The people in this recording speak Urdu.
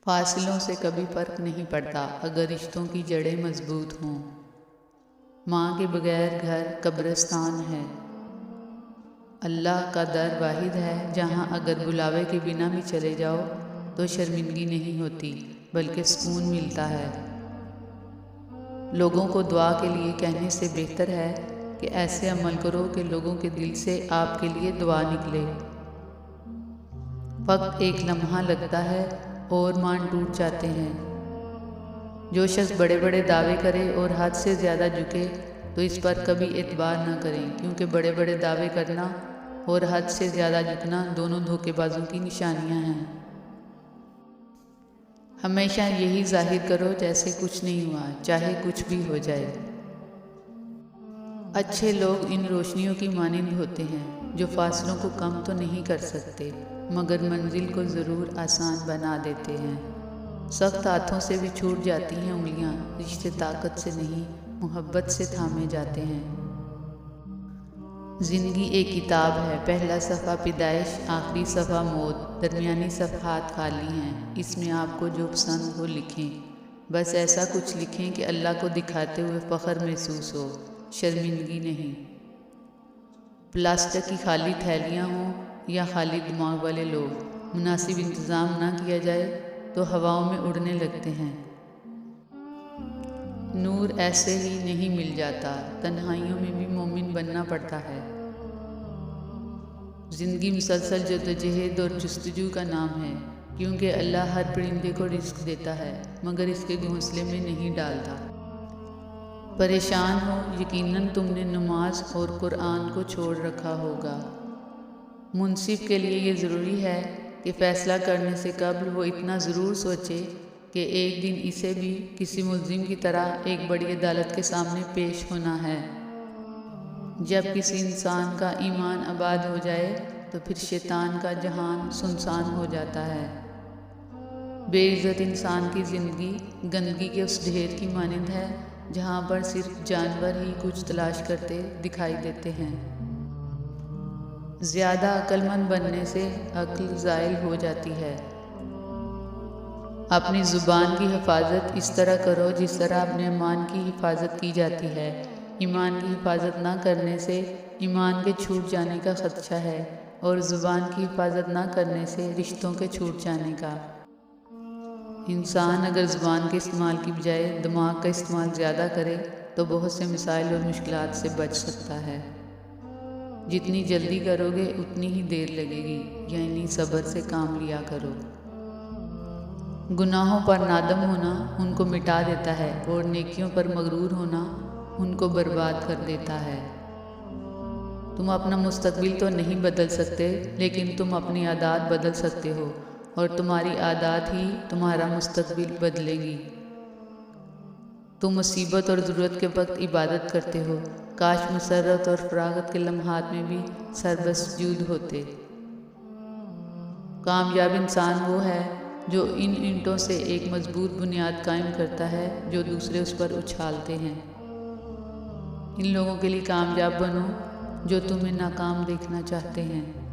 فاصلوں سے کبھی فرق نہیں پڑتا اگر رشتوں کی جڑیں مضبوط ہوں۔ ماں کے بغیر گھر قبرستان ہے۔ اللہ کا در واحد ہے جہاں اگر بلاوے کے بنا بھی چلے جاؤ تو شرمندگی نہیں ہوتی بلکہ سکون ملتا ہے۔ لوگوں کو دعا کے لیے کہنے سے بہتر ہے کہ ایسے عمل کرو کہ لوگوں کے دل سے آپ کے لیے دعا نکلے۔ فقط ایک لمحہ لگتا ہے اور مان ٹوٹ جاتے ہیں۔ جو شخص بڑے بڑے دعوے کرے اور حد سے زیادہ جھکے تو اس پر کبھی اعتبار نہ کریں، کیونکہ بڑے بڑے دعوے کرنا اور حد سے زیادہ جھکنا دونوں دھوکے بازوں کی نشانیاں ہیں۔ ہمیشہ یہی ظاہر کرو جیسے کچھ نہیں ہوا، چاہے کچھ بھی ہو جائے۔ اچھے لوگ ان روشنیوں کی مانند ہوتے ہیں جو فاصلوں کو کم تو نہیں کر سکتے مگر منزل کو ضرور آسان بنا دیتے ہیں۔ سخت ہاتھوں سے بھی چھوٹ جاتی ہیں انگلیاں، رشتے طاقت سے نہیں محبت سے تھامے جاتے ہیں۔ زندگی ایک کتاب ہے، پہلا صفحہ پیدائش، آخری صفحہ موت، درمیانی صفحات خالی ہیں۔ اس میں آپ کو جو پسند ہو لکھیں، بس ایسا کچھ لکھیں کہ اللہ کو دکھاتے ہوئے فخر محسوس ہو، شرمندگی نہیں۔ پلاسٹک کی خالی تھیلیاں ہوں یا خالی دماغ والے لوگ، مناسب انتظام نہ کیا جائے تو ہواؤں میں اڑنے لگتے ہیں۔ نور ایسے ہی نہیں مل جاتا، تنہائیوں میں بھی مومن بننا پڑتا ہے۔ زندگی مسلسل جدوجہد اور جستجو کا نام ہے، کیونکہ اللہ ہر پرندے کو رزق دیتا ہے مگر اس کے گھونسلے میں نہیں ڈالتا۔ پریشان ہو، یقیناً تم نے نماز اور قرآن کو چھوڑ رکھا ہوگا۔ منصف کے لیے یہ ضروری ہے کہ فیصلہ کرنے سے قبل وہ اتنا ضرور سوچے کہ ایک دن اسے بھی کسی ملزم کی طرح ایک بڑی عدالت کے سامنے پیش ہونا ہے۔ جب کسی انسان کا ایمان آباد ہو جائے تو پھر شیطان کا جہان سنسان ہو جاتا ہے۔ بے عزت انسان کی زندگی گندگی کے اس ڈھیر کی مانند ہے جہاں پر صرف جانور ہی کچھ تلاش کرتے دکھائی دیتے ہیں۔ زیادہ عقل مند بننے سے عقل زائل ہو جاتی ہے۔ اپنی زبان کی حفاظت اس طرح کرو جس طرح اپنے ایمان کی حفاظت کی جاتی ہے۔ ایمان کی حفاظت نہ کرنے سے ایمان کے چھوٹ جانے کا خدشہ ہے اور زبان کی حفاظت نہ کرنے سے رشتوں کے چھوٹ جانے کا۔ انسان اگر زبان کے استعمال کی بجائے دماغ کا استعمال زیادہ کرے تو بہت سے مسائل اور مشکلات سے بچ سکتا ہے۔ جتنی جلدی کرو گے اتنی ہی دیر لگے گی، یعنی صبر سے کام لیا کرو۔ گناہوں پر نادم ہونا ان کو مٹا دیتا ہے اور نیکیوں پر مغرور ہونا ان کو برباد کر دیتا ہے۔ تم اپنا مستقبل تو نہیں بدل سکتے لیکن تم اپنی عادات بدل سکتے ہو اور تمہاری عادات ہی تمہارا مستقبل بدلے گی۔ تم مصیبت اور ضرورت کے وقت عبادت کرتے ہو، کاش مسرت اور فراغت کے لمحات میں بھی سربسجود ہوتے۔ کامیاب انسان وہ ہے جو ان اینٹوں سے ایک مضبوط بنیاد قائم کرتا ہے جو دوسرے اس پر اچھالتے ہیں۔ ان لوگوں کے لیے کامیاب بنو جو تمہیں ناکام دیکھنا چاہتے ہیں۔